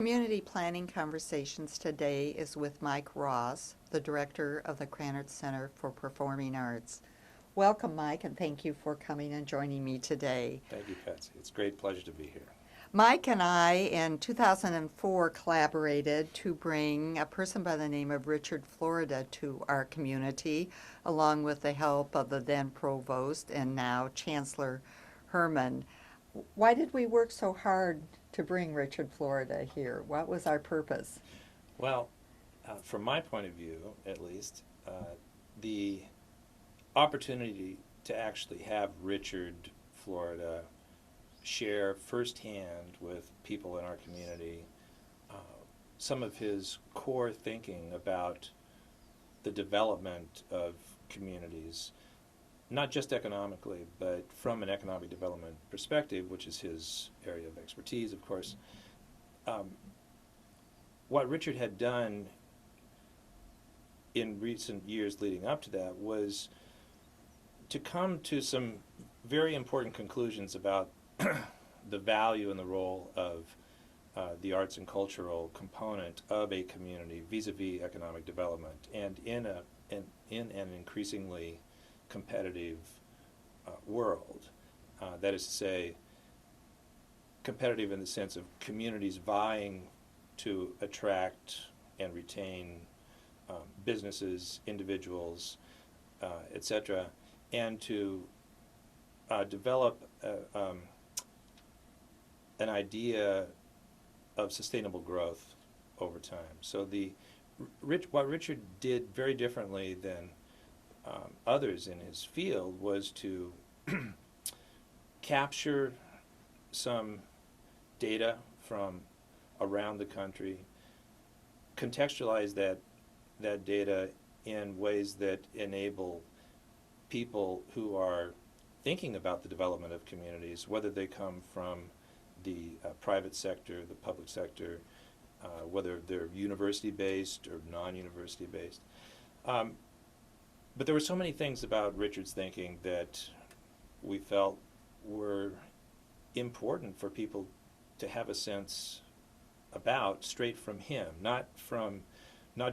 Community Planning Conversations today is with Mike Ross, the director of the Krannert Center for Performing Arts. Welcome, Mike, and thank you for coming and joining me today. Thank you, Patsy. It's a great pleasure to be here. Mike and I, in 2004, collaborated to bring a person by the name of Richard Florida to our community, along with the help of the then provost and now Chancellor Herman. Why did we work so hard to bring Richard Florida here? What was our purpose? Well, from my point of view, at least, the opportunity to actually have Richard Florida share firsthand with people in our community some of his core thinking about the development of communities, not just economically, but from an economic development perspective, which is his area of expertise, of course. What Richard had done in recent years leading up to that was to come to some very important conclusions about the value and the role of the arts and cultural component of a community vis-a-vis economic development, and in an increasingly competitive world. That is to say, competitive in the sense of communities vying to attract and retain businesses, individuals, etc., and to develop an idea of sustainable growth over time. So what Richard did very differently than others in his field was to capture some data from around the country, contextualize that data in ways that enable people who are thinking about the development of communities, whether they come from the private sector, the public sector, whether they're university-based or non-university-based. But there were so many things about Richard's thinking that we felt were important for people to have a sense about straight from him, not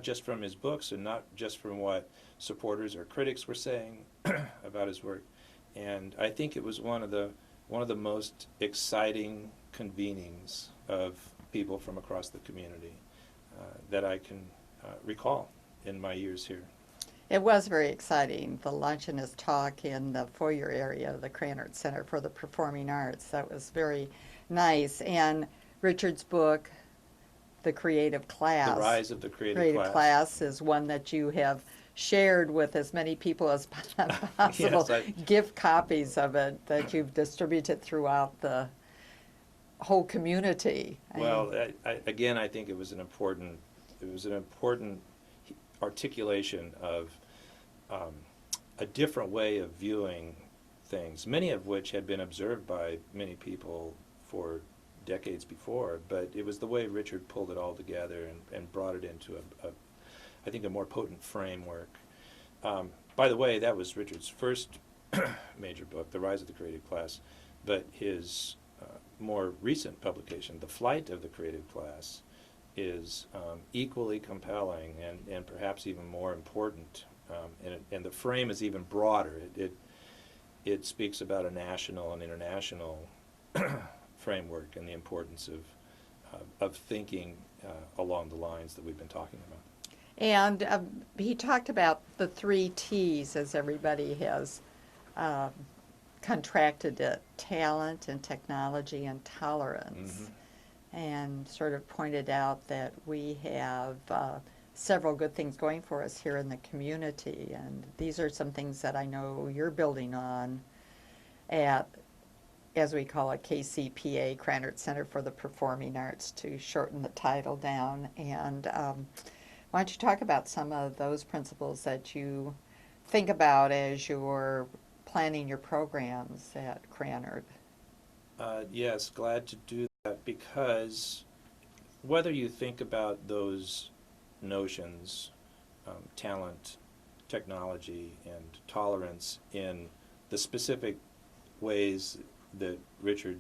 just from his books and not just from what supporters or critics were saying about his work. And I think it was one of the most exciting convenings of people from across the community that I can recall in my years here. It was very exciting, the lunch and his talk in the foyer area of the Krannert Center for the Performing Arts. That was very nice. And Richard's book, The Creative Class. The Rise of the Creative Class is one that you have shared with as many people as possible. Yes, Gift copies of it that you've distributed throughout the whole community. Well, again, I think it was an important articulation of a different way of viewing things, many of which had been observed by many people for decades before, but it was the way Richard pulled it all together and brought it into I think a more potent framework. By the way, that was Richard's first major book, The Rise of the Creative Class, but his more recent publication, The Flight of the Creative Class, is equally compelling and perhaps even more important, and the frame is even broader. It speaks about a national and international framework and the importance of thinking along the lines that we've been talking about. And he talked about the 3 T's, as everybody has contracted it: talent and technology and tolerance. Mm-hmm. And sort of pointed out that we have several good things going for us here in the community. And these are some things that I know you're building on at, as we call it, KCPA, Krannert Center for the Performing Arts, to shorten the title down. And why don't you talk about some of those principles that you think about as you're planning your programs at Krannert? Yes, glad to do that, because whether you think about those notions, talent, technology, and tolerance in the specific ways that Richard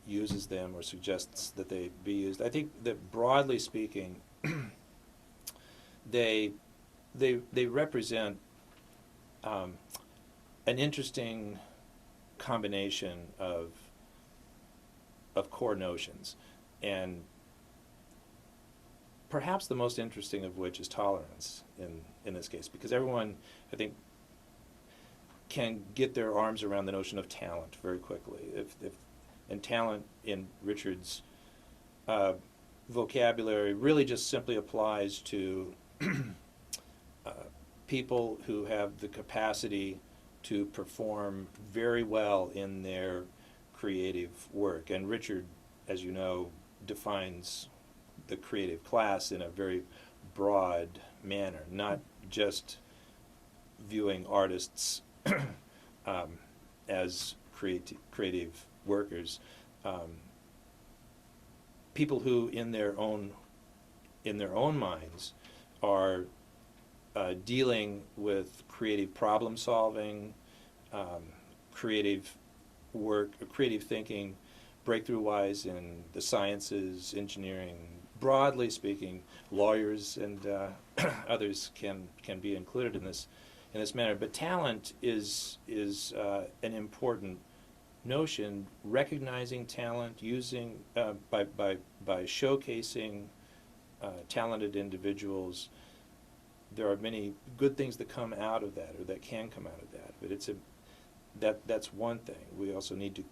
uses them or suggests that they be used. I think that broadly speaking, they represent an interesting combination of core notions, and perhaps the most interesting of which is tolerance in this case, because everyone, I think, can get their arms around the notion of talent very quickly. And talent in Richard's vocabulary really just simply applies to people who have the capacity to perform very well in their creative work. And Richard, as you know, defines the creative class in a very broad manner, not just viewing artists as creative workers, people who in their own minds are dealing with creative problem solving, creative work, creative thinking, breakthrough-wise in the sciences, engineering. Broadly speaking, lawyers and others can be included in this manner. But talent is an important notion. Recognizing talent, using by showcasing talented individuals. There are many good things that come out of that, or that can come out of that. But that's one thing. We also need to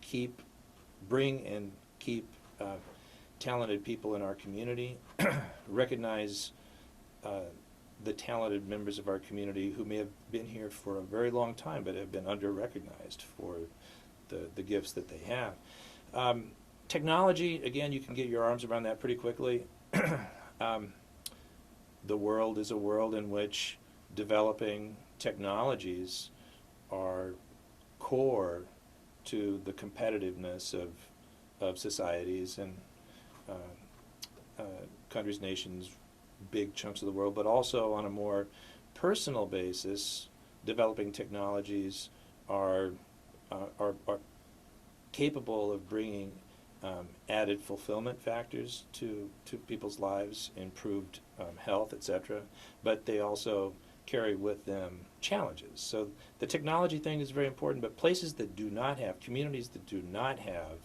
bring and keep talented people in our community, recognize the talented members of our community who may have been here for a very long time but have been under-recognized for the gifts that they have. Technology, again, you can get your arms around that pretty quickly. The world is a world in which developing technologies are core to the competitiveness of societies and countries, nations, big chunks of the world, but also on a more personal basis, developing technologies are capable of bringing added fulfillment factors to people's lives, improved health, etc. But they also carry with them challenges. So the technology thing is very important, but places that do not have, communities that do not have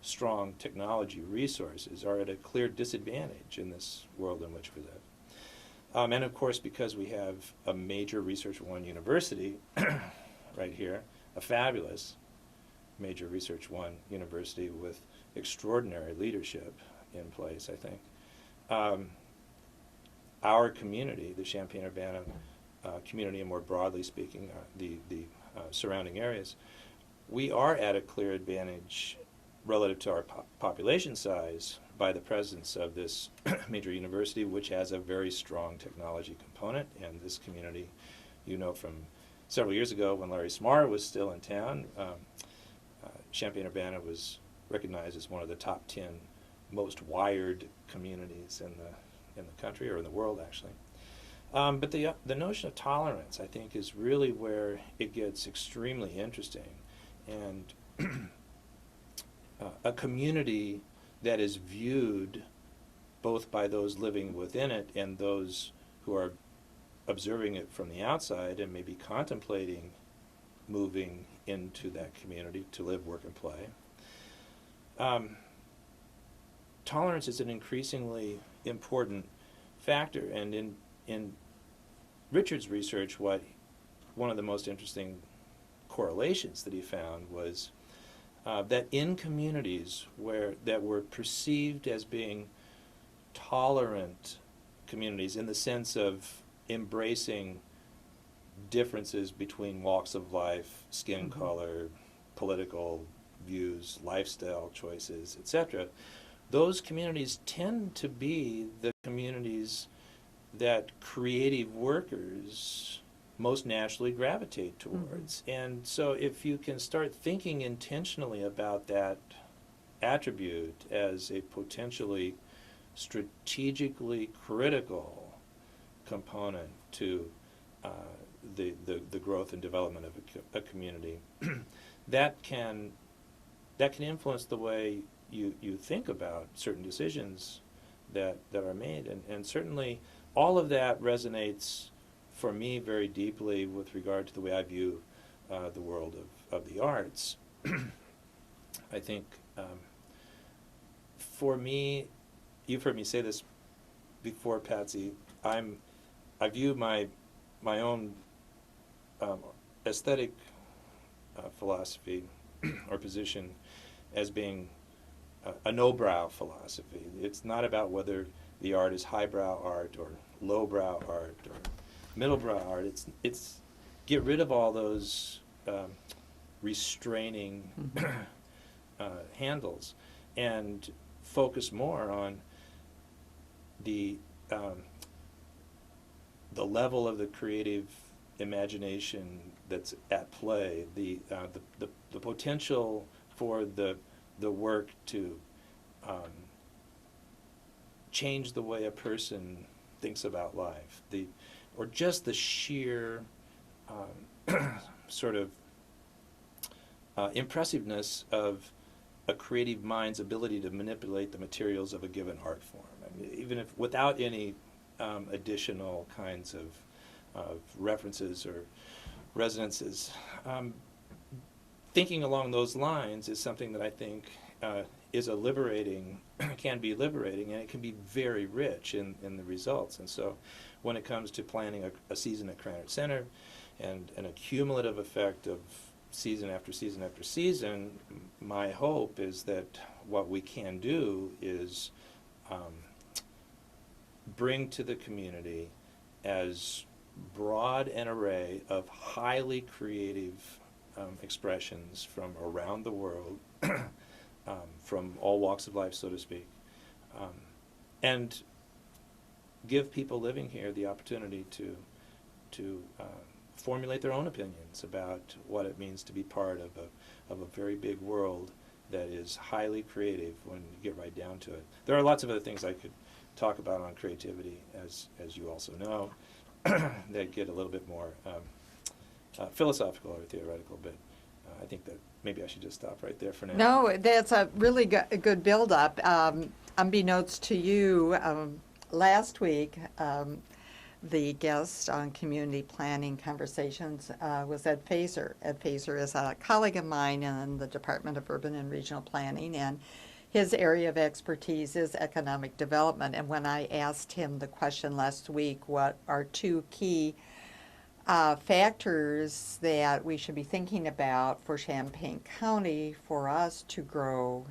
strong technology resources are at a clear disadvantage in this world in which we live. And of course, because we have a major Research One university right here, a fabulous major Research One university with extraordinary leadership in place, I think. Our community, the Champaign-Urbana community, and more broadly speaking, the surrounding areas, we are at a clear advantage relative to our population size by the presence of this major university, which has a very strong technology component. And this community, you know, from several years ago when Larry Smarr was still in town, Champaign-Urbana was recognized as one of the top 10 most wired communities in the country, or in the world, actually. But the notion of tolerance, I think, is really where it gets extremely interesting. And a community that is viewed both by those living within it and those who are observing it from the outside and maybe contemplating moving into that community to live, work, and play. Tolerance is an increasingly important factor, and in Richard's research, one of the most interesting correlations that he found was that in communities that were perceived as being tolerant communities in the sense of embracing differences between walks of life, skin color, political views, lifestyle choices, etc., those communities tend to be the communities that creative workers most naturally gravitate towards. And so if you can start thinking intentionally about that attribute as a potentially strategically critical component to the growth and development of a community, that can influence the way you think about certain decisions that are made, and certainly all of that resonates for me very deeply with regard to the way I view the world of the arts. I think for me, you've heard me say this before, Patsy. I view my own aesthetic philosophy or position as being a no-brow philosophy. It's not about whether the art is highbrow art or lowbrow art or middlebrow art. It's get rid of all those restraining handles and focus more on the level of the creative imagination that's at play, the potential for the work to change the way a person thinks about life, or just the sheer sort of impressiveness of a creative mind's ability to manipulate the materials of a given art form. I mean, even if without any additional kinds of references or resonances. Thinking along those lines is something that I think is a liberating, can be liberating, and it can be very rich in the results. And so when it comes to planning a season at Krannert Center and an accumulative effect of season after season after season, my hope is that what we can do is bring to the community as broad an array of highly creative expressions from around the world, from all walks of life, so to speak, and give people living here the opportunity to formulate their own opinions about what it means to be part of a very big world that is highly creative when you get right down to it. There are lots of other things I could talk about on creativity, as you also know, that get a little bit more philosophical or theoretical, but I think that maybe I should just stop right there for now. No, that's a really good build-up. Unbeknownst to you, last week, the guest on Community Planning Conversations was Ed Fazer. Ed Fazer is a colleague of mine in the Department of Urban and Regional Planning, and his area of expertise is economic development. And when I asked him the question last week, what are two key factors that we should be thinking about for Champaign County for us to grow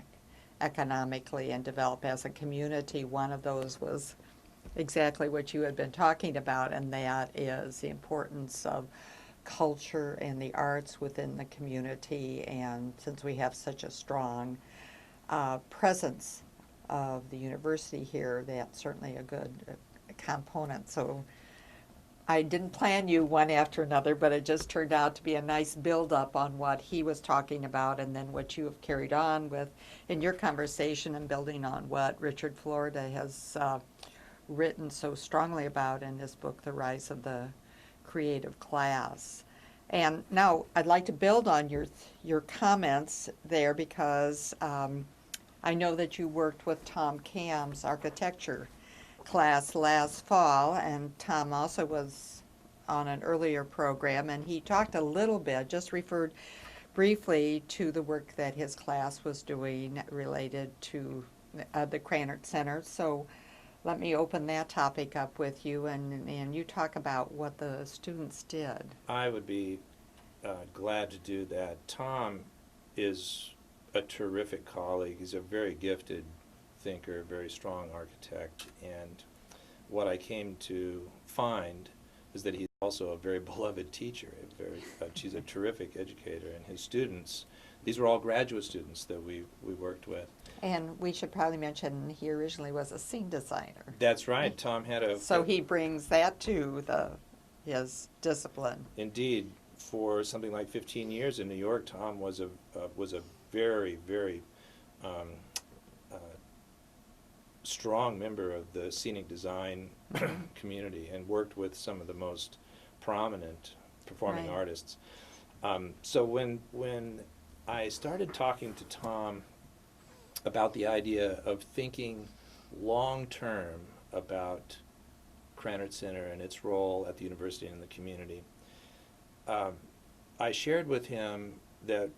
economically and develop as a community, one of those was exactly what you had been talking about, and that is the importance of culture and the arts within the community. And since we have such a strong presence of the university here, that's certainly a good component. So I didn't plan you one after another, but it just turned out to be a nice build-up on what he was talking about and then what you have carried on with in your conversation and building on what Richard Florida has written so strongly about in his book, The Rise of the Creative Class. And now I'd like to build on your comments there because I know that you worked with Tom Cam's architecture class last fall, and Tom also was on an earlier program, and he talked a little bit, just referred briefly to the work that his class was doing related to the Krannert Center. So let me open that topic up with you, and you talk about what the students did. I would be glad to do that. Tom is a terrific colleague. He's a very gifted thinker, very strong architect, and what I came to find is that he's also a very beloved teacher. She's a terrific educator, and his students, these were all graduate students that we worked with. And we should probably mention he originally was a scene designer. That's right. Tom had so he brings that to his discipline. Indeed, for something like 15 years in New York, Tom was a very, very strong member of the scenic design community and worked with some of the most prominent performing artists. So when I started talking to Tom about the idea of thinking long-term about Krannert Center and its role at the university and in the community. I shared with him that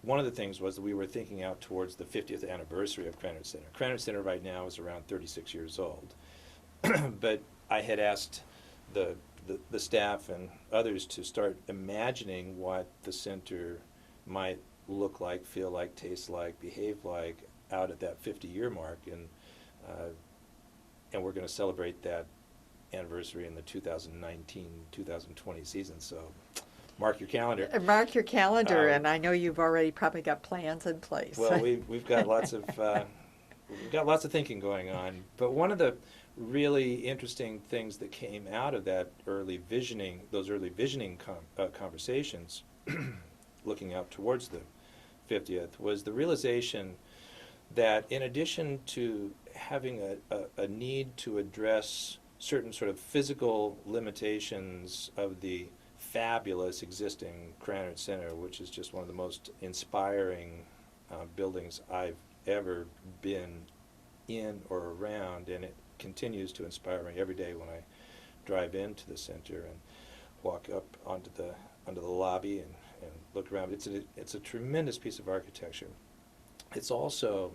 one of the things was that we were thinking out towards the 50th anniversary of Krannert Center. Krannert Center right now is around 36 years old. But I had asked the staff and others to start imagining what the center might look like, feel like, taste like, behave like out at that 50-year mark. And we're going to celebrate that anniversary in the 2019-2020 season. So mark your calendar. Mark your calendar, and I know you've already probably got plans in place. Well, we've got lots of thinking going on. But one of the really interesting things that came out of that those early visioning conversations, looking out towards the 50th, was the realization that in addition to having a need to address certain sort of physical limitations of the fabulous existing Krannert Center, which is just one of the most inspiring buildings I've ever been in or around, and it continues to inspire me every day when I drive into the center and walk up onto the lobby and look around. It's a tremendous piece of architecture. It's also,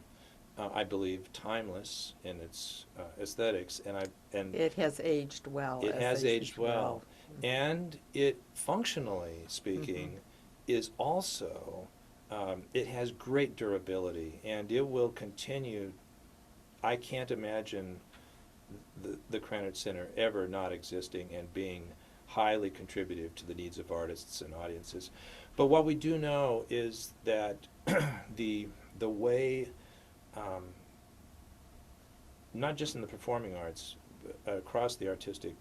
I believe, timeless in its aesthetics, and it has aged well. It has aged well, and it, functionally speaking, is also it has great durability, and it will continue. I can't imagine the Krannert Center ever not existing and being highly contributive to the needs of artists and audiences. But what we do know is that the way, not just in the performing arts, across the artistic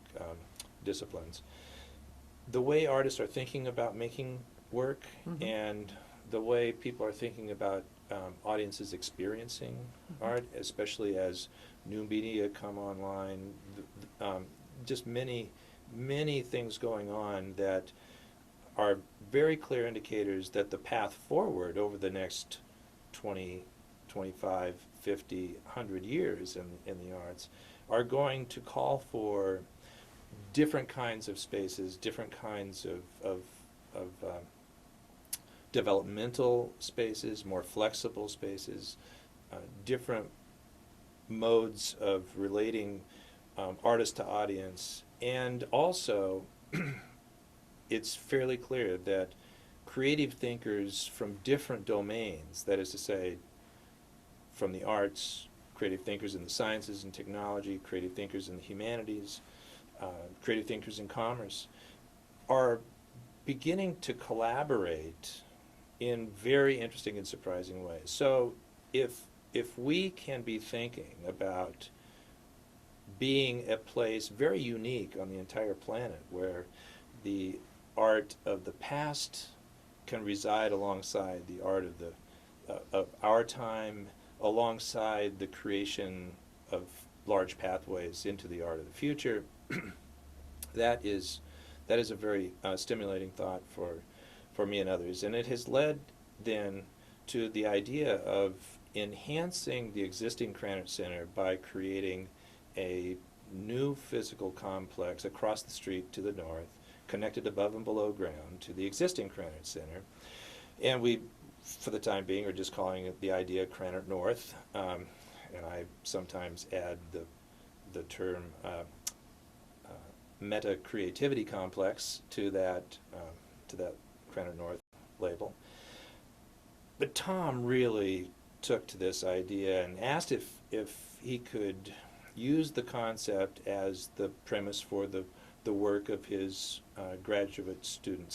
disciplines, the way artists are thinking about making work, and the way people are thinking about audiences experiencing art, especially as new media come online, just many things going on that are very clear indicators that the path forward over the next 20, 25, 50, 100 years in the arts are going to call for different kinds of spaces, different kinds of developmental spaces, more flexible spaces, different modes of relating artist to audience, and also it's fairly clear that creative thinkers from different domains, that is to say, from the arts, creative thinkers in the sciences and technology, creative thinkers in the humanities, creative thinkers in commerce, are beginning to collaborate in very interesting and surprising ways. So if we can be thinking about being a place very unique on the entire planet where the art of the past can reside alongside the art of our time, alongside the creation of large pathways into the art of the future, that is a very stimulating thought for me and others. And it has led then to the idea of enhancing the existing Krannert Center by creating a new physical complex across the street to the north, connected above and below ground to the existing Krannert Center. And we, for the time being, are just calling it the idea Krannert North. And I sometimes add the term meta creativity complex to that Krannert North label. But Tom really took to this idea and asked if he could use the concept as the premise for the work of his graduate student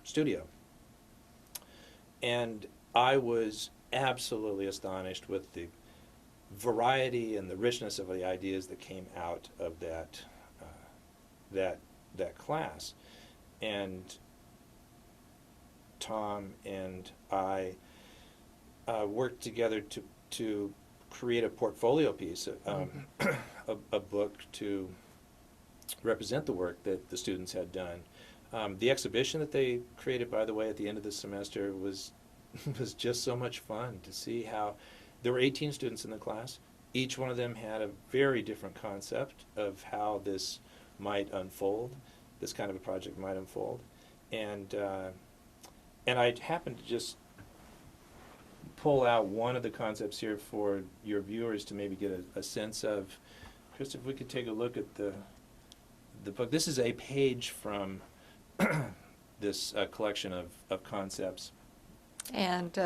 studio. And I was absolutely astonished with the variety and the richness of the ideas that came out of that class. And Tom and I worked together to create a portfolio piece, a book to represent the work that the students had done. The exhibition that they created, by the way, at the end of the semester was just so much fun to see how there were 18 students in the class. Each one of them had a very different concept of how this might unfold, this kind of a project might unfold. And I happened to just pull out one of the concepts here for your viewers to maybe get a sense of. Chris, if we could take a look at the book. This is a page from this collection of concepts. And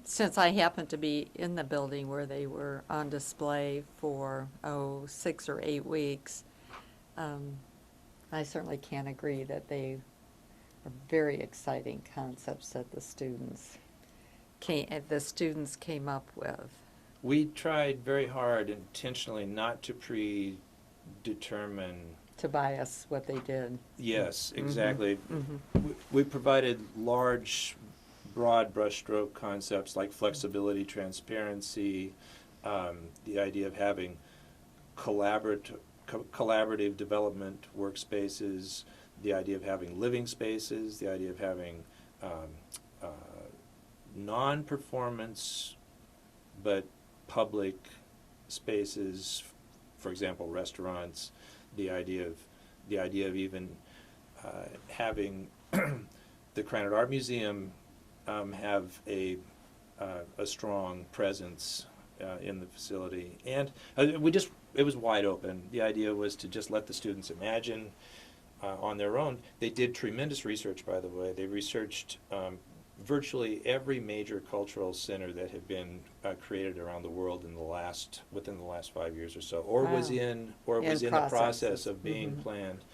since I happened to be in the building where they were on display for, 6 or 8 weeks, I certainly can't agree that they are very exciting concepts that the students came up with. We tried very hard intentionally not to predetermine. To bias what they did. Yes, Mhm. exactly. Mhm. We provided large, broad brushstroke concepts like flexibility, transparency, the idea of having collaborative development workspaces, the idea of having living spaces, the idea of having non-performance but public spaces, for example, restaurants. The idea of even having the Krannert Art Museum have a strong presence in the facility, and it was wide open. The idea was to just let the students imagine on their own. They did tremendous research, by the way. They researched virtually every major cultural center that had been created around the world within the last 5 years or so, or was Wow. in the process of being Mhm. planned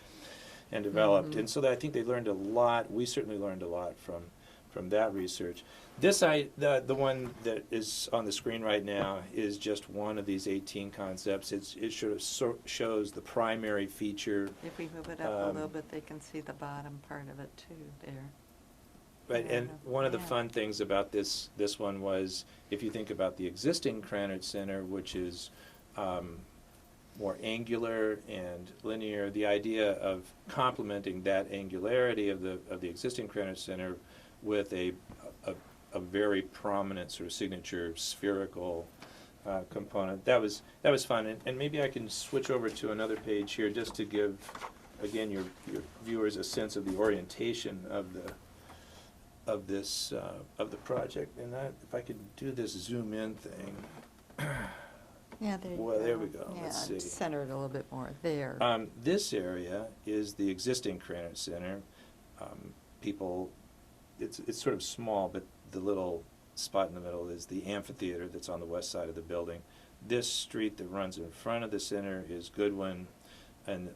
and developed. Mhm. And so I think they learned a lot. We certainly learned a lot from that research. The one that is on the screen right now is just one of these 18 concepts. It sort of shows the primary feature. If we move it up a little bit, they can see the bottom part of it too there. Right, and Yeah. one of the Yeah. fun things about this one was, if you think about the existing Krannert Center, which is more angular and linear, the idea of complementing that angularity of the existing Krannert Center with a very prominent sort of signature spherical component, that was fun. And maybe I can switch over to another page here just to give, again, your viewers a sense of the orientation of the project. And if I could do this zoom in thing. Yeah, there you go. Well, there we go. Yeah, Let's see. center it a little bit more there. This area is the existing Krannert Center. It's sort of small, but the little spot in the middle is the amphitheater that's on the west side of the building. This street that runs in front of the center is Goodwin, and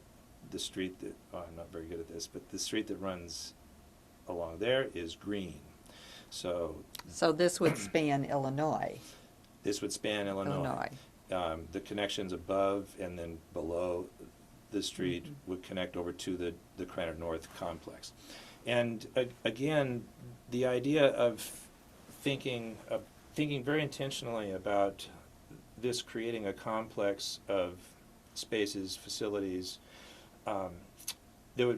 the street that, I'm not very good at this, but the street that runs along there is Green. So this would span Illinois. this would span Illinois. The connections above and then below the street would connect over to the Krannert North complex. And again, the idea of thinking very intentionally about this creating a complex of spaces, facilities that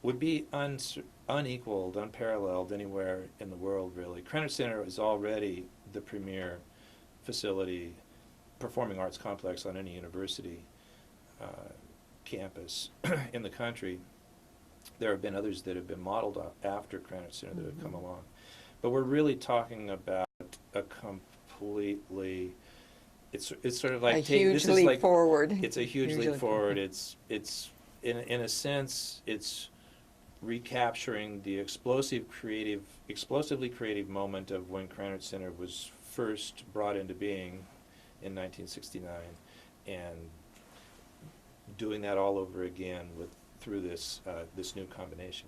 would be unequaled, unparalleled anywhere in the world, really. Krannert Center is already the premier facility, performing arts complex on any university campus in the country. There have been others that have been modeled after Krannert Center that have come along. But we're really talking about a completely, it's sort of like A huge leap forward. It's a huge leap forward. It's in a sense, it's recapturing the explosively creative moment of when Krannert Center was first brought into being in 1969, and doing that all over again through this new combination.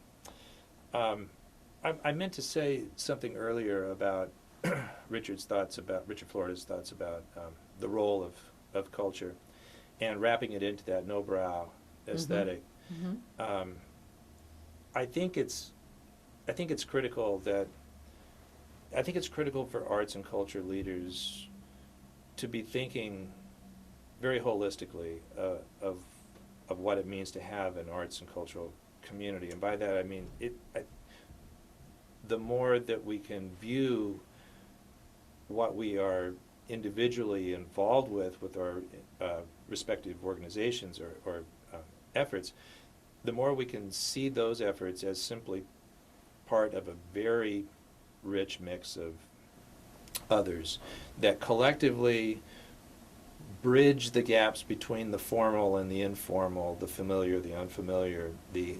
I meant to say something earlier about Richard Florida's thoughts about the role of culture, and wrapping it into that no-brow aesthetic. Mm-hmm. I think it's critical for arts and culture leaders to be thinking very holistically of what it means to have an arts and cultural community. And by that I mean the more that we can view what we are individually involved with our respective organizations or efforts, the more we can see those efforts as simply part of a very rich mix of others that collectively bridge the gaps between the formal and the informal, the familiar, the unfamiliar. The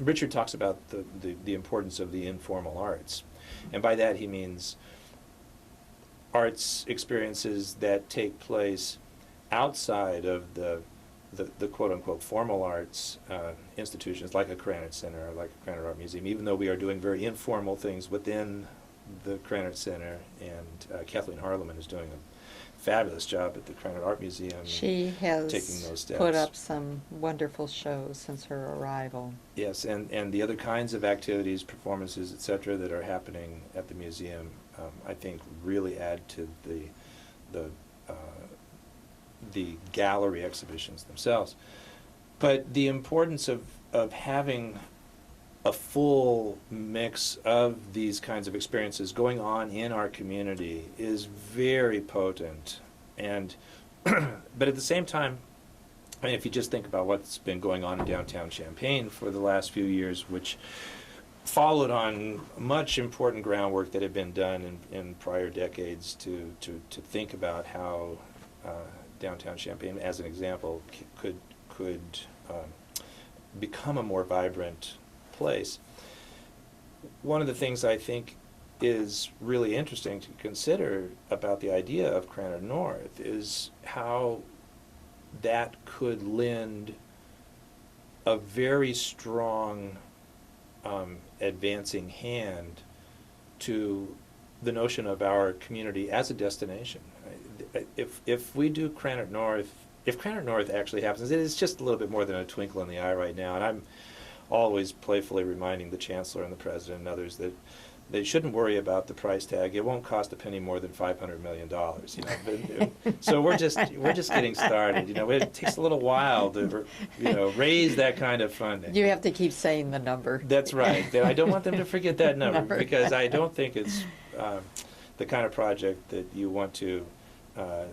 Richard talks about the importance of the informal arts, and by that he means arts experiences that take place outside of the quote-unquote formal arts institutions like a Krannert Center or like a Krannert Art Museum, even though we are doing very informal things within the Krannert Center, and Kathleen Harleman is doing a fabulous job at the Krannert Art Museum. She has taking those steps. put up some wonderful shows since her arrival. Yes, and the other kinds of activities, performances, etc., that are happening at the museum, I think really add to the gallery exhibitions themselves. But the importance of having a full mix of these kinds of experiences going on in our community is very potent. And but at the same time, I mean, if you just think about what's been going on in downtown Champaign for the last few years, which followed on much important groundwork that had been done in prior decades to think about how downtown Champaign, as an example, could become a more vibrant place. One of the things I think is really interesting to consider about the idea of Krannert North is how that could lend a very strong advancing hand to the notion of our community as a destination. If we do Krannert North, if Krannert North actually happens, it is just a little bit more than a twinkle in the eye right now, and I'm always playfully reminding the Chancellor and the President and others that they shouldn't worry about the price tag. It won't cost a penny more than $500 million. So we're just getting started. It takes a little while to raise that kind of funding. You have to keep saying the number. That's right. I don't want them to forget that number because I don't think it's the kind of project that you want to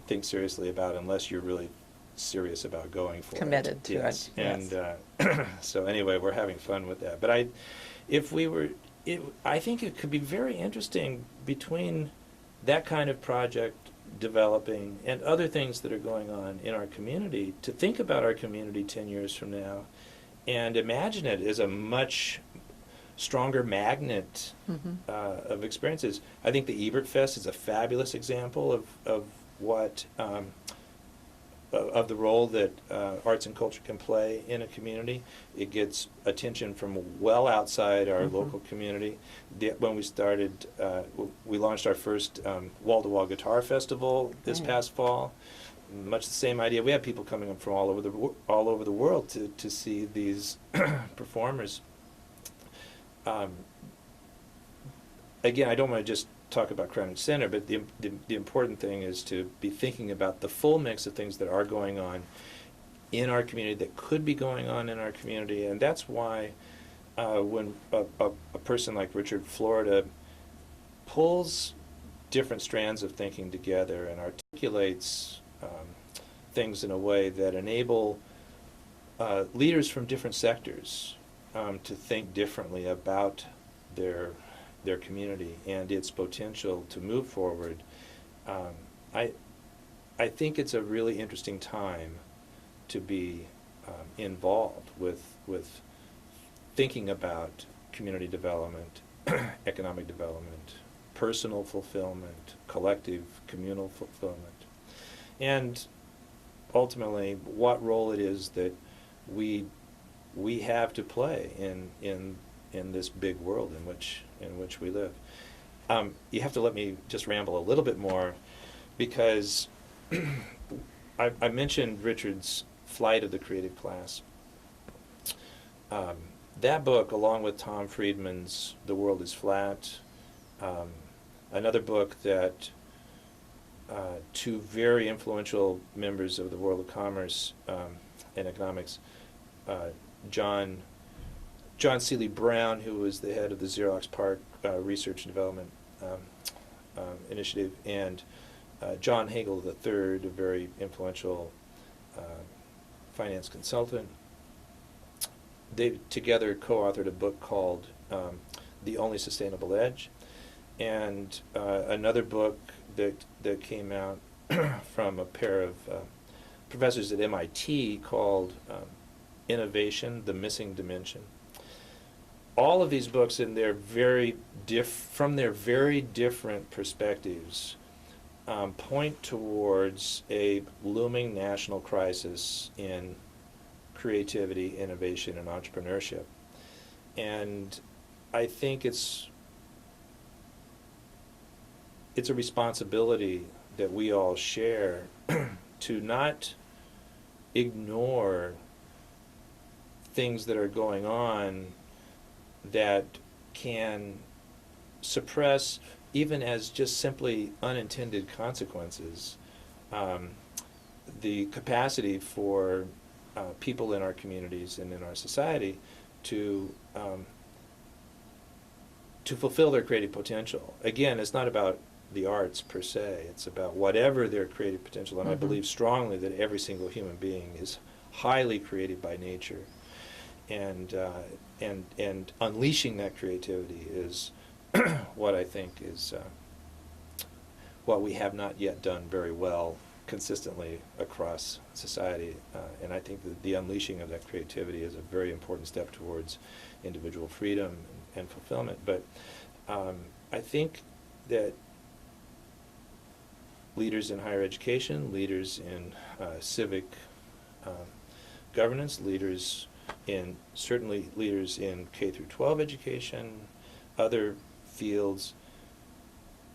think seriously about unless you're really serious about going for Committed it. to Yes. it. Yes. And so anyway, we're having fun with that. But I think it could be very interesting between that kind of project developing and other things that are going on in our community to think about our community 10 years from now and imagine it as a much stronger magnet of experiences. I think the Ebert Fest is a fabulous example of what of the role that arts and culture can play in a community. It gets attention from well outside our local community. When we started, we launched our first wall-to-wall guitar festival this past fall. Much the same idea. We have people coming from all over the world to see these performers. Again, I don't want to just talk about Krannert Center, but the important thing is to be thinking about the full mix of things that are going on in our community, that could be going on in our community, and that's why when a person like Richard Florida pulls different strands of thinking together and articulates things in a way that enable leaders from different sectors to think differently about their community and its potential to move forward, I think it's a really interesting time to be involved with thinking about community development, economic development, personal fulfillment, collective communal fulfillment, and ultimately what role it is that we have to play in this big world in which we live. You have to let me just ramble a little bit more because I mentioned Richard's Flight of the Creative Class. That book, along with Tom Friedman's The World is Flat, another book that two very influential members of the world of commerce and economics, John Seeley Brown, who was the head of the Xerox PARC Research and Development initiative, and John Hagel III, a very influential finance consultant, they together co-authored a book called The Only Sustainable Edge, and another book that came out from a pair of professors at MIT called Innovation, The Missing Dimension. All of these books, in their from their very different perspectives, point towards a looming national crisis in creativity, innovation, and entrepreneurship. And I think it's a responsibility that we all share to not ignore things that are going on that can suppress, even as just simply unintended consequences, the capacity for people in our communities and in our society to fulfill their creative potential. Again, it's not about the arts per se. It's about whatever their creative potential. And I believe strongly that every single human being is highly creative by nature, and unleashing that creativity is what I think is what we have not yet done very well consistently across society. And I think that the unleashing of that creativity is a very important step towards individual freedom and fulfillment. But I think that leaders in higher education, leaders in civic governance, certainly leaders in K through 12 education, other fields,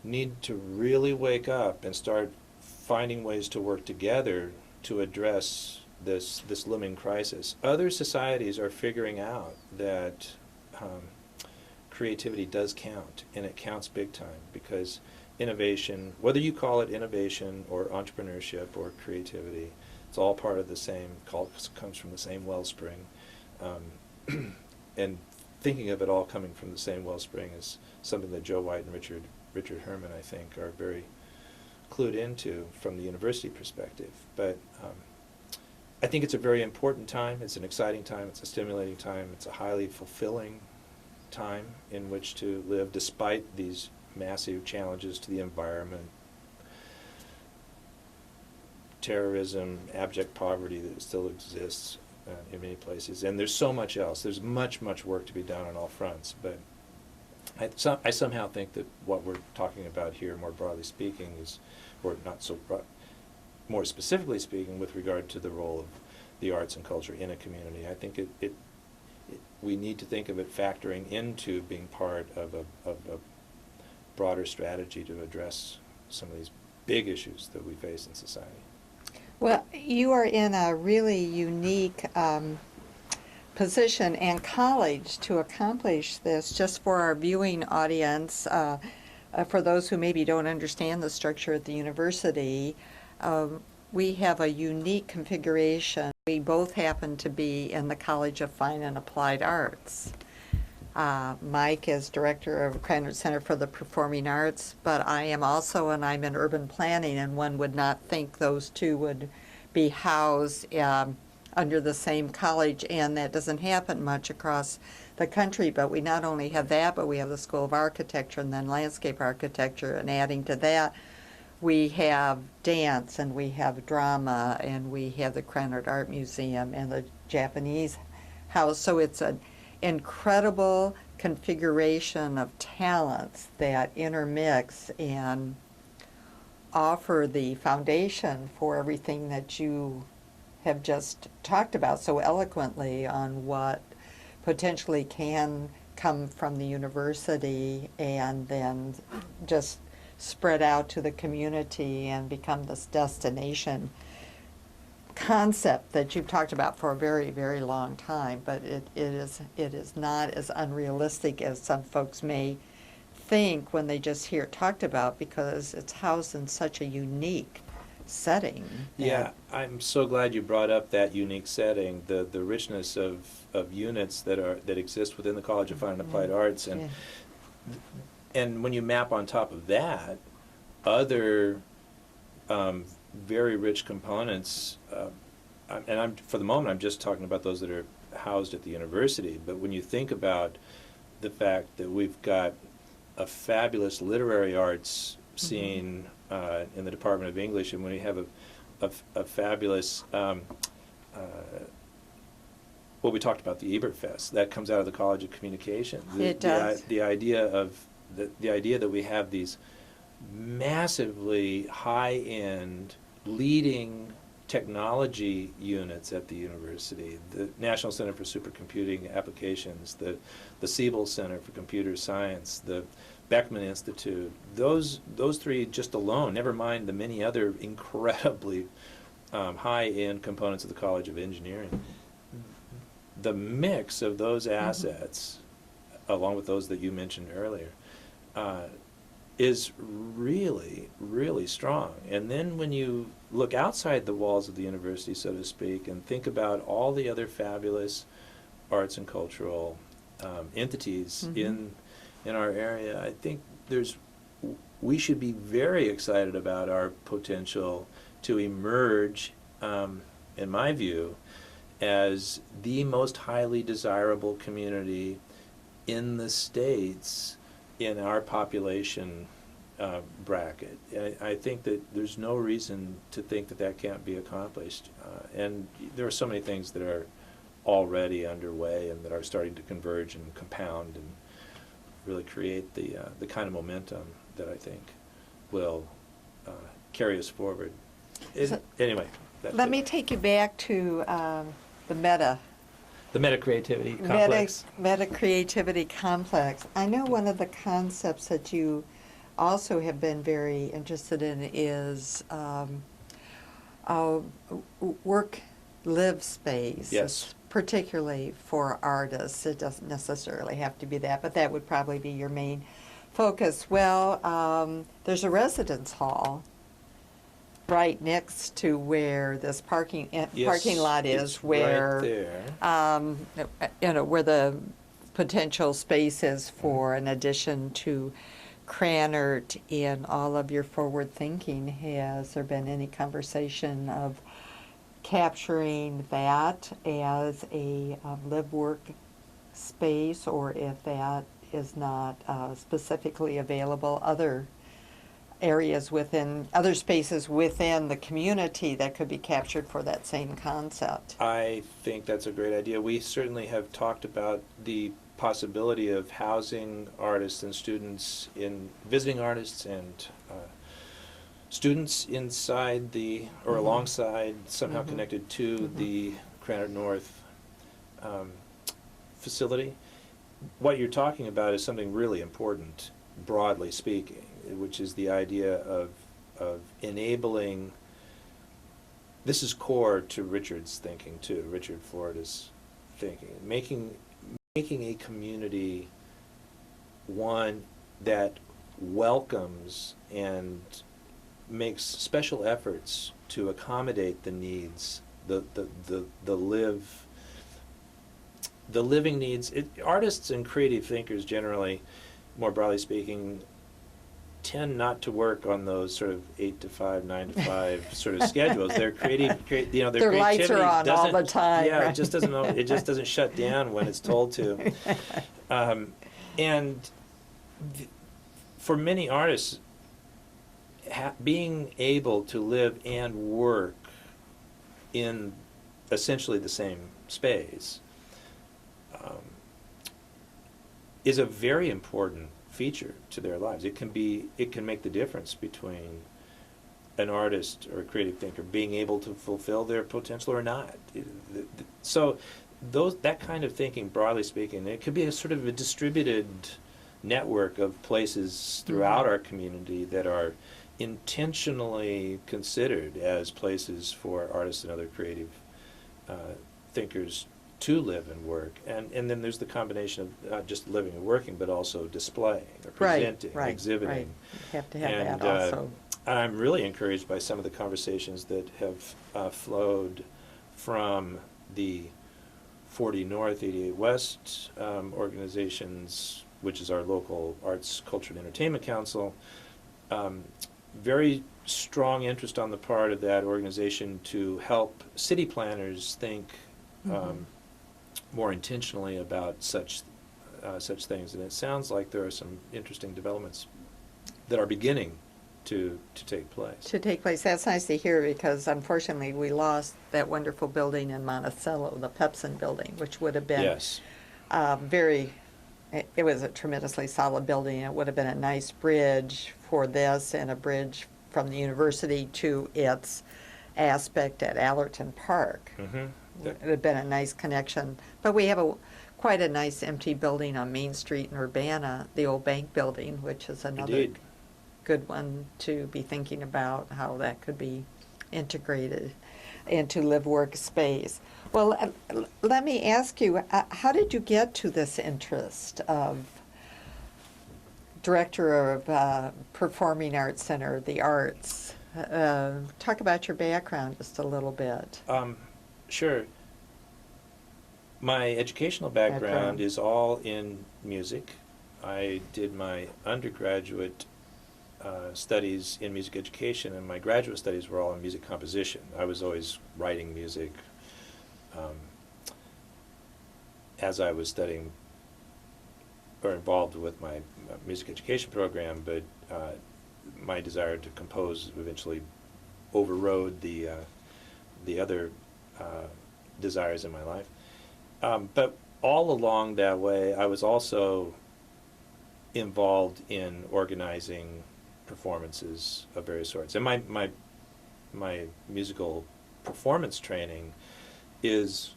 need to really wake up and start finding ways to work together to address this looming crisis. Other societies are figuring out that creativity does count, and it counts big time, because innovation, whether you call it innovation or entrepreneurship or creativity, it's all part of the same, comes from the same wellspring. And thinking of it all coming from the same wellspring is something that Joe White and Richard Herman, I think, are very clued into from the university perspective. But I think it's a very important time. It's an exciting time. It's a stimulating time. It's a highly fulfilling time in which to live, despite these massive challenges to the environment, terrorism, abject poverty that still exists in many places. And there's so much else. There's much, much work to be done on all fronts. But I somehow think that what we're talking about here, more broadly speaking, is, or not so broad, more specifically speaking, with regard to the role of the arts and culture in a community. I think we need to think of it factoring into being part of a broader strategy to address some of these big issues that we face in society. Well, you are in a really unique position and college to accomplish this. Just for our viewing audience, for those who maybe don't understand the structure at the university, we have a unique configuration. We both happen to be in the College of Fine and Applied Arts. Mike is director of Krannert Center for the Performing Arts, but I am also, and I'm in urban planning, and one would not think those two would be housed under the same college, and that doesn't happen much across the country. But we not only have that, but we have the School of Architecture and then Landscape Architecture, and adding to that, we have dance, and we have drama, and we have the Krannert Art Museum and the Japanese House. So it's an incredible configuration of talents that intermix and offer the foundation for everything that you have just talked about so eloquently on what potentially can come from the university and then just spread out to the community and become this destination concept that you've talked about for a very, very long time. But it is not as unrealistic as some folks may think when they just hear it talked about, because it's housed in such a unique setting. Yeah, I'm so glad you brought up that unique setting, the richness of units that exist within the College of Fine and Applied Arts, and when you map on top of that other very rich components, and for the moment I'm just talking about those that are housed at the university, but when you think about the fact that we've got a fabulous literary arts scene in the Department of English, and when we have a fabulous well, we talked about the Ebert Fest. That comes out of the College of Communication. It does. The idea that we have these massively high-end, leading technology units at the university, the National Center for Supercomputing Applications, the Siebel Center for Computer Science, the Beckman Institute, those three just alone, never mind the many other incredibly high-end components of the College of Engineering. The mix of those assets, along with those that you mentioned earlier, is really, really strong. And then when you look outside the walls of the university, so to speak, and think about all the other fabulous arts and cultural entities in our area, I think we should be very excited about our potential to emerge, in my view, as the most highly desirable community in the States in our population bracket. I think that there's no reason to think that that can't be accomplished. And there are so many things that are already underway and that are starting to converge and compound and really create the kind of momentum that I think will carry us forward. Anyway. Let me take you back to the meta. The meta-creativity complex. Meta-creativity complex. I know one of the concepts that you also have been very interested in is work-live space. Yes. Particularly for artists. It doesn't necessarily have to be that, but that would probably be your main focus. Well, there's a residence hall right next to where this parking lot is, where right there. where the potential space is for an addition to Krannert. In all of your forward thinking, has there been any conversation of capturing that as a live-work space, or if that is not specifically available, other areas within, other spaces within the community that could be captured for that same concept? I think that's a great idea. We certainly have talked about the possibility of housing artists and students visiting artists and students inside or alongside, somehow connected to the Krannert North facility. What you're talking about is something really important, broadly speaking, which is the idea of enabling. This is core to Richard's thinking too, Richard Florida's thinking, making a community one that welcomes and makes special efforts to accommodate the needs, the living needs. Artists and creative thinkers generally, more broadly speaking, tend not to work on those sort of 8 to 5, 9 to 5 sort of schedules. Their their lights are on all the time. Yeah, right? it just doesn't shut down when it's told to. And for many artists, being able to live and work in essentially the same space is a very important feature to their lives. It can make the difference between an artist or a creative thinker being able to fulfill their potential or not. So that kind of thinking, broadly speaking, it could be a sort of a distributed network of places throughout our community that are intentionally considered as places for artists and other creative thinkers to live and work. And then there's the combination of not just living and working, but also displaying or presenting, exhibiting. Right. You have to have that also. I'm really encouraged by some of the conversations that have flowed from the 40 North, 88 West organizations, which is our local Arts, Culture, and Entertainment Council, very strong interest on the part of that organization to help city planners think more intentionally about such things. And it sounds like there are some interesting developments that are beginning to take place. To take place. That's nice to hear, because unfortunately we lost that wonderful building in Monticello, the Pepsin building, which would have been Yes. it was a tremendously solid building. It would have been a nice bridge for this, and a bridge from the university to its aspect at Allerton Park. Mm-hmm. It would have been a nice connection. But we have quite a nice empty building on Main Street in Urbana, the old bank building, which is another Indeed. good one to be thinking about how that could be integrated into live-work space. Well, let me ask you, how did you get to this interest of director of Performing Arts Center, the arts? Talk about your background just a little bit. Sure. My educational background is all in music. I did my undergraduate studies in music education, and my graduate studies were all in music composition. I was always writing music as I was studying or involved with my music education program, but my desire to compose eventually overrode the other desires in my life. But all along that way, I was also involved in organizing performances of various sorts. And my musical performance training is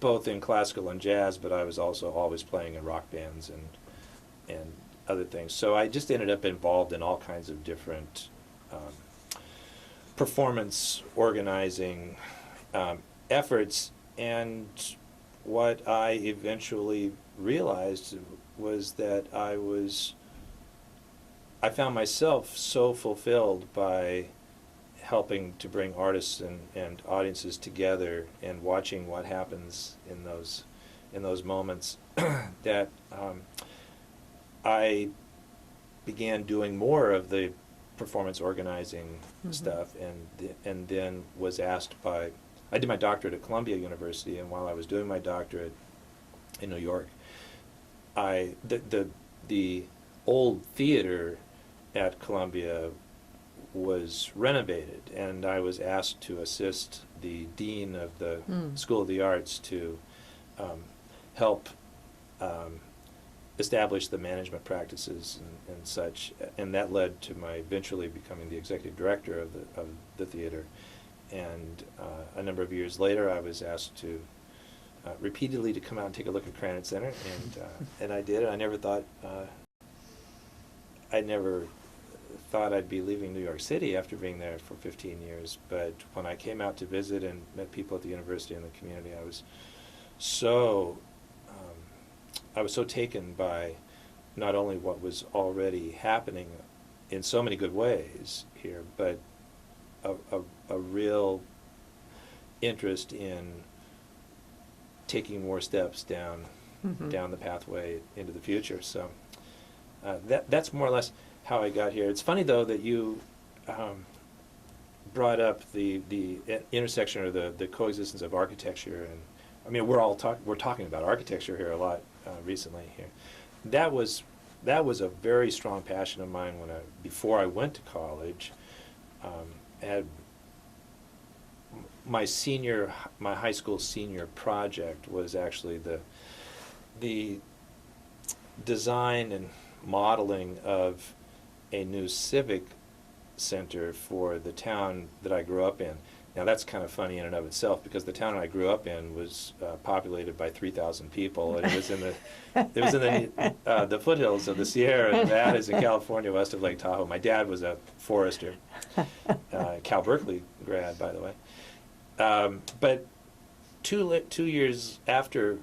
both in classical and jazz, but I was also always playing in rock bands and other things. So I just ended up involved in all kinds of different performance organizing efforts. And what I eventually realized was that I found myself so fulfilled by helping to bring artists and audiences together and watching what happens in those moments that I began doing more of the performance organizing stuff, and then was asked by, I did my doctorate at Columbia University, and while I was doing my doctorate in New York, the old theater at Columbia was renovated, and I was asked to assist the dean of the School of the Arts to help establish the management practices and such, and that led to my eventually becoming the executive director of the theater. And a number of years later, I was asked to repeatedly to come out and take a look at Cranard Center, and I did. I never thought I'd be leaving New York City after being there for 15 years. But when I came out to visit and met people at the university and the community, I was so taken by not only what was already happening in so many good ways here, but a real interest in taking more steps down the pathway into the future. So that's more or less how I got here. It's funny though that you brought up the intersection or the coexistence of architecture, and I mean we're talking about architecture here a lot recently here. That was a very strong passion of mine before I went to college. Had my high school senior project was actually the design and modeling of a new civic center for the town that I grew up in. Now that's kind of funny in and of itself, because the town I grew up in was populated by 3,000 people, and it was in the foothills of the Sierra Nevadas in California, west of Lake Tahoe. My dad was a forester, Cal Berkeley grad, by the way. But 2 years after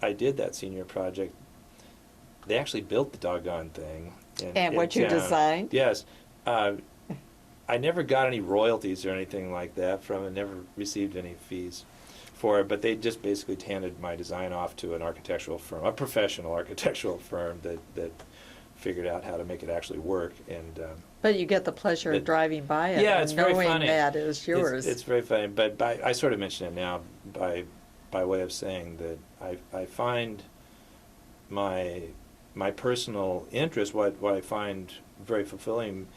I did that senior project, they actually built the doggone thing. And what you designed? Yes. I never got any royalties or anything like that from it, never received any fees for it, but they just basically handed my design off to an architectural firm, a professional architectural firm that figured out how to make it actually work. And But you get the pleasure of driving by it yeah, and it's very knowing funny. that is yours. It's very funny, but I sort of mention it now by way of saying that I find my personal interest, what I find very fulfilling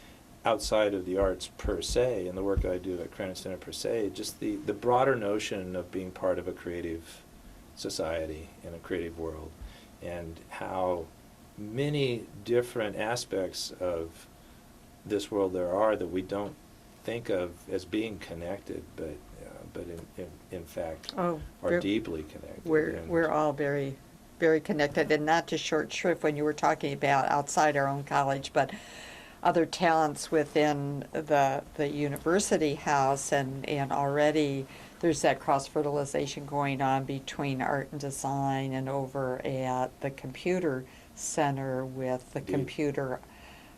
outside of the arts per se, and the work that I do at Krannert Center per se, just the broader notion of being part of a creative society in a creative world, and how many different aspects of this world there are that we don't think of as being connected, but in fact Oh, are we're- deeply connected. We're all very, very connected, and not just short shrift when you were talking about outside our own college, but other talents within the university house, and already there's that cross-fertilization going on between art and design and over at the computer center with the Indeed. computer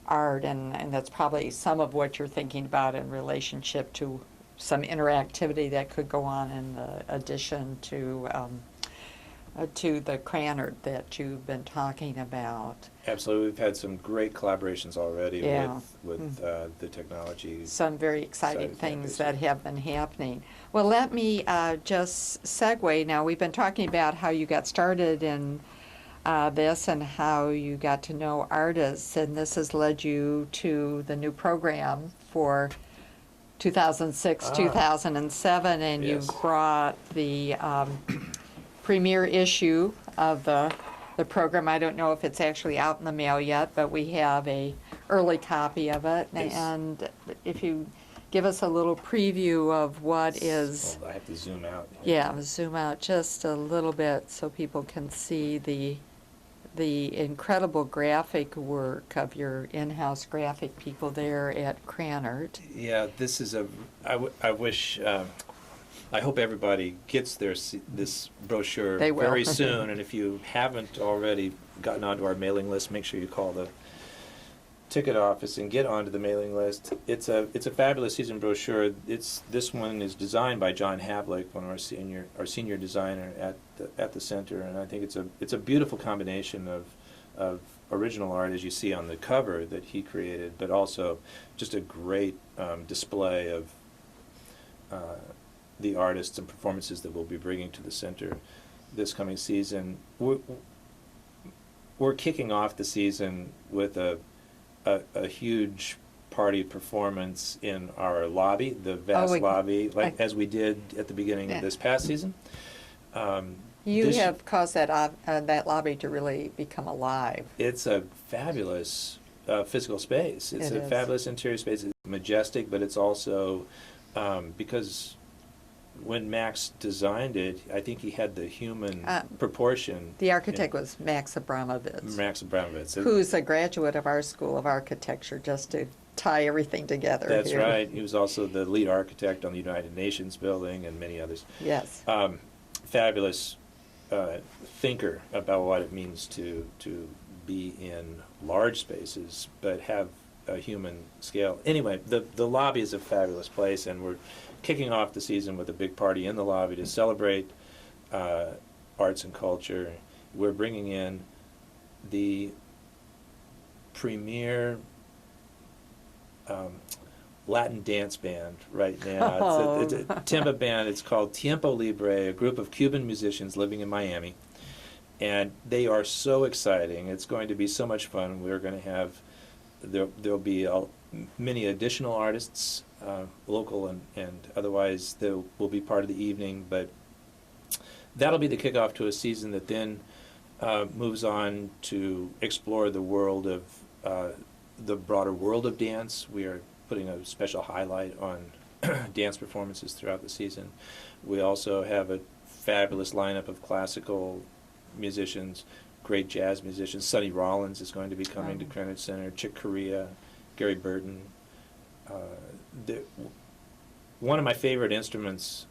art, and that's probably some of what you're thinking about in relationship to some interactivity that could go on in the addition to the Krannert that you've been talking about. Absolutely, we've had some great collaborations already Yeah. with the technology. Some very exciting Exciting things campus, that yeah. have been happening. Well, let me just segue. Now, we've been talking about how you got started in this and how you got to know artists, and this has led you to the new program for 2006, 2007, and Yes. you brought the premiere issue of the program. I don't know if it's actually out in the mail yet, but we have a early copy of it. Yes. And if you give us a little preview of what is, Hold on, I have to zoom out. yeah, zoom out just a little bit so people can see the incredible graphic work of your in-house graphic people there at Krannert. Yeah, this is I wish, I hope everybody gets this brochure They will. very soon, and if you haven't already gotten onto our mailing list, make sure you call the ticket office and get onto the mailing list. It's a fabulous season brochure. This one is designed by John Havlick, one of our senior designer at the center, and I think it's a beautiful combination of original art, as you see on the cover, that he created, but also just a great display of the artists and performances that we'll be bringing to the center this coming season. We're kicking off the season with a huge party performance in our lobby, the vast lobby, as we did at the beginning of this past season. You have caused that lobby to really become alive. It's a fabulous physical space. It's a fabulous interior space. It's majestic, but it's also because when Max designed it, I think he had the human proportion. The architect was Max Abramovitz. Max Abramovitz. Who's a graduate of our School of Architecture, just to tie everything together. That's here. right. He was also the lead architect on the United Nations building and many others. Yes. Fabulous thinker about what it means to be in large spaces, but have a human scale. Anyway, the lobby is a fabulous place, and we're kicking off the season with a big party in the lobby to celebrate arts and culture. We're bringing in the premier Latin dance band right now. It's a timba band. It's called Tiempo Libre, a group of Cuban musicians living in Miami. And they are so exciting. It's going to be so much fun. We're going to have, there'll be many additional artists, local and otherwise, that will be part of the evening. But that'll be the kickoff to a season that then moves on to explore the world of, the broader world of dance. We are putting a special highlight on dance performances throughout the season. We also have a fabulous lineup of classical musicians, great jazz musicians. Sonny Rollins is going to be coming to Krannert Center, Chick Corea, Gary Burton. One of my favorite instruments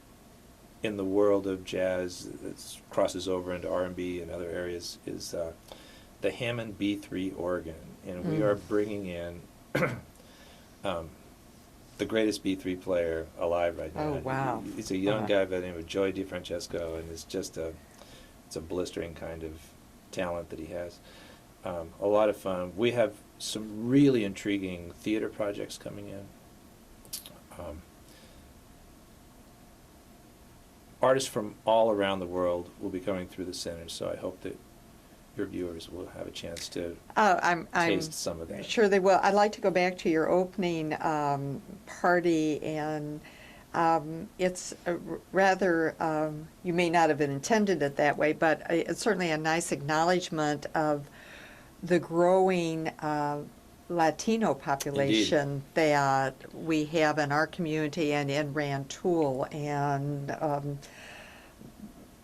in the world of jazz that crosses over into R&B and other areas is the Hammond B3 organ. And we are bringing in the greatest B3 player alive right now. Oh, wow. He's a young guy by the name of Joey DiFrancesco, and it's just it's a blistering kind of talent that he has. a lot of fun. We have some really intriguing theater projects coming in. Artists from all around the world will be coming through the center, so I hope that your viewers will have a chance to I'm taste some of that. sure they will. I'd like to go back to your opening party, and it's rather, you may not have intended it that way, but it's certainly a nice acknowledgement of the growing Latino population that we have in our community and in Rantoul. And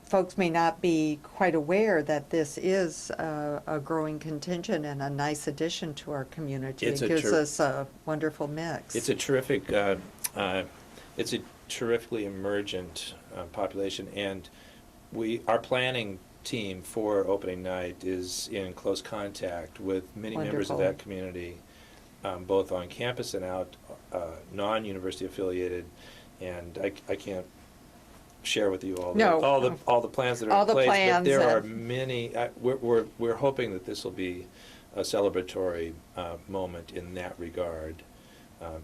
folks may not be quite aware that this is a growing contingent and a nice addition to our community. It gives us a wonderful mix. It's a terrific, it's a terrifically emergent population, and our planning team for opening night is in close contact with many members of that community, both on campus and out, non-university affiliated, and I can't share with you all the plans that are in place, but there are many. We're hoping that this will be a celebratory moment in that regard,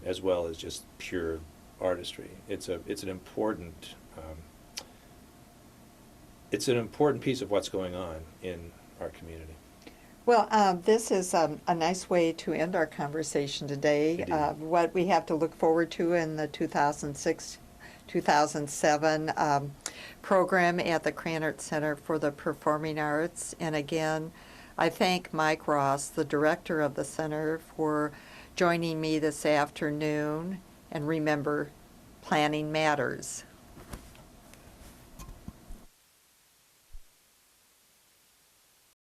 as well as just pure artistry. It's an important piece of what's going on in our community. Well, this is a nice way to end our conversation today. What we have to look forward to in the 2006-2007 program at the Krannert Center for the Performing Arts. And again, I thank Mike Ross, the director of the center, for joining me this afternoon. And remember, planning matters.